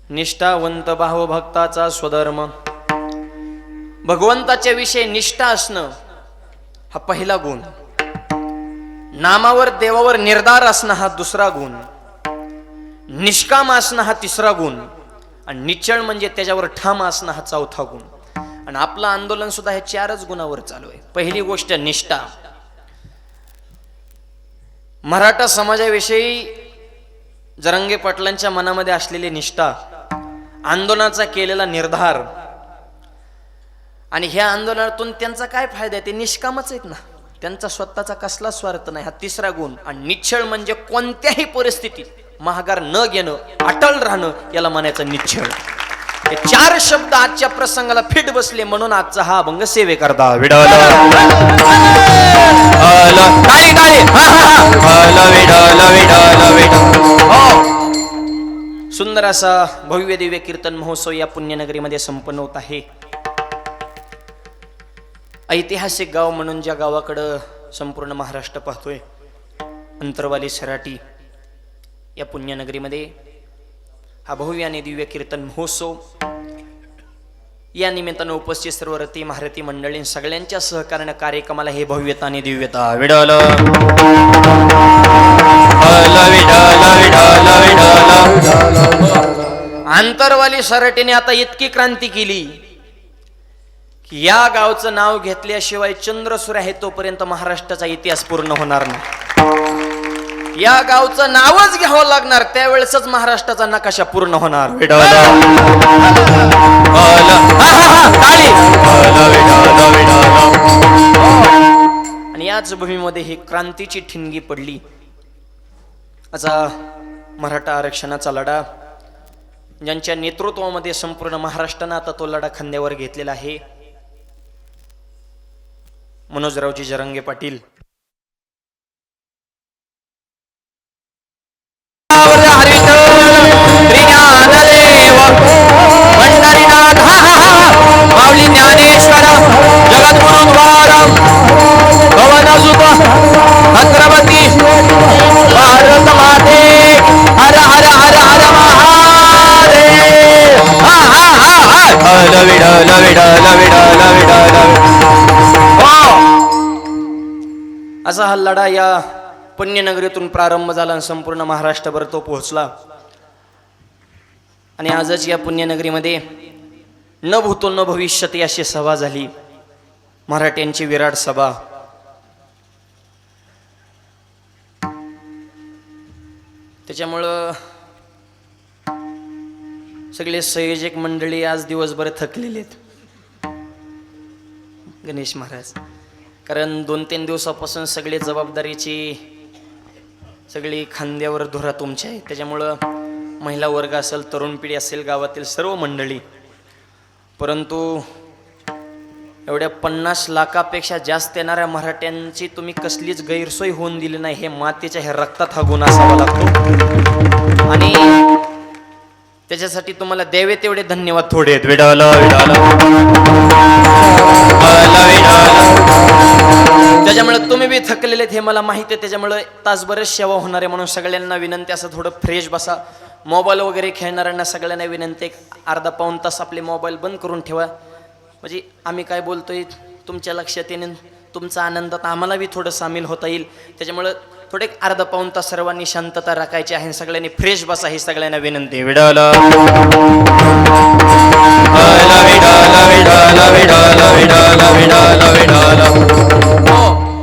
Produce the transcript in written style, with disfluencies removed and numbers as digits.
निष्ठावंत भावभक्ताचा स्वधर्म. भगवंताच्या विषयी निष्ठा असणं हा पहिला गुण. नामावर देवावर निर्धार असणं हा दुसरा गुण. निष्काम असणं हा तिसरा गुण. आणि निश्चळ म्हणजे त्याच्यावर ठाम असणं हा चौथा गुण. आणि आपलं आंदोलन सुद्धा हे चारच गुणावर चालू आहे. पहिली गोष्ट निष्ठा. मराठा समाजाविषयी जरांगे पाटलांच्या मनामध्ये असलेली निष्ठा, आंदोलनाचा केलेला निर्धार, आणि ह्या आंदोलनातून त्यांचा काय फायदा आहे? ते निष्कामच आहेत ना, त्यांचा स्वतःचा कसला स्वार्थ नाही, हा तिसरा गुण. आणि निश्चळ म्हणजे कोणत्याही परिस्थितीत महागार न घेणं, अटल राहणं, याला म्हणायचं निश्चळ. हे चार शब्द आजच्या प्रसंगाला फिट बसले म्हणून आजचा हा अभंग सेवे करता. सुंदर असा भव्य दिव्य कीर्तन महोत्सव या पुण्यनगरीमध्ये संपन्न होत आहे. ऐतिहासिक गाव म्हणून ज्या गावाकडं संपूर्ण महाराष्ट्र पाहतोय, अंतरवाली सराटी या पुण्यनगरीमध्ये हा भव्य आणि दिव्य कीर्तन महोत्सव, या निमित्तानं उपस्थित सर्व रती महारथी मंडळी सगळ्यांच्या सहकार्याने कार्यक्रमाला हे भव्यता आणि दिव्यता. विडल अंतरवाली सराटीने आता इतकी क्रांती केली की या गावचं नाव घेतल्याशिवाय चंद्रसूर्य आहे तोपर्यंत महाराष्ट्राचा इतिहास पूर्ण होणार नाही. या गावचं नावच घ्यावं लागणार, त्यावेळेसच महाराष्ट्राचा नकाशा पूर्ण होणार. आणि याच भूमीमध्ये ही क्रांतीची ठिणगी पडली. आता मराठा आरक्षणाचा लढा, ज्यांच्या नेतृत्वामध्ये संपूर्ण महाराष्ट्रानं आता तो लढा खांद्यावर घेतलेला आहे, मनोजरावजी जरांगे पाटील. असा हा लढा या पुण्यनगरीतून प्रारंभ झाला आणि संपूर्ण महाराष्ट्रभर तो पोहोचला. आणि आजच या पुण्यनगरीमध्ये न भूतो न भविष्यती अशी सभा झाली, मराठ्यांची विराट सभा. त्याच्यामुळं सगळे संयोजक मंडळी आज दिवसभर थकलेले आहेत, गणेश महाराज. कारण 2-3 दिवसापासून सगळी जबाबदारीची सगळी खांद्यावर धुरा तुमची आहे. त्याच्यामुळं महिला वर्ग असेल, तरुण पिढी असेल, गावातील सर्व मंडळी. परंतु एवढ्या 50 लाखापेक्षा जास्त येणाऱ्या मराठ्यांची तुम्ही कसलीच गैरसोय होऊन दिली नाही, हे मातेच्या ह्या रक्तात हा गुण असावा लागतो. आणि त्याच्यासाठी तुम्हाला द्यावे तेवढे धन्यवाद थोडे आहेत. त्याच्यामुळे तुम्ही बी थकलेले आहेत हे मला माहिती आहे. त्याच्यामुळे तासभरच सेवा होणार आहे म्हणून सगळ्यांना विनंती, असं थोडं फ्रेश बसा. मोबाईल वगैरे खेळणाऱ्यांना सगळ्यांना विनंती, अर्धा-पाऊण तास आपले मोबाईल बंद करून ठेवा. म्हणजे आम्ही काय बोलतोय तुमच्या लक्षात येईल, तुमचा आनंदात आम्हाला बी थोडं सामील होता येईल. त्याच्यामुळं थोडे अर्धा-पाऊण तास सर्वांनी शांतता राखायची आहे. सगळ्यांनी फ्रेश बसा ही सगळ्यांना विनंती. विडाला